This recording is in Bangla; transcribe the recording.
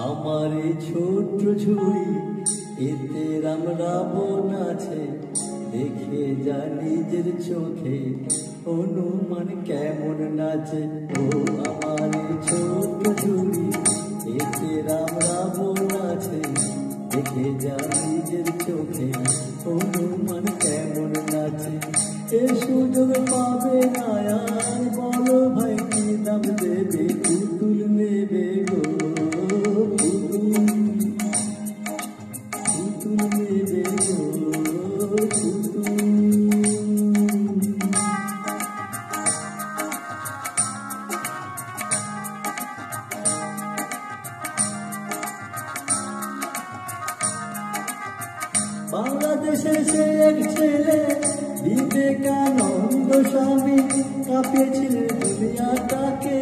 আমার এই ছোট্ট ঝুড়ি এতে রাম রাবণ আছে, দেখে যা নিজের চোখে হনুমান কেমন নাচে। ও আমার এই ছোট্ট ঝুড়ি এতে রাম রাবণ আছে, দেখে যা নিজের চোখে হনুমান কেমন নাচে। এ সুযোগ পাবে না আর, বলো ভাই কি দাম দেবে, পুতুল নেবে গো পুতুল নেবে গো পুতুল। বাংলাদেশের সে এক ছেলে বিবেকানন্দ স্বামী, কাঁপিয়েছিলেন দুনিয়াটাকে।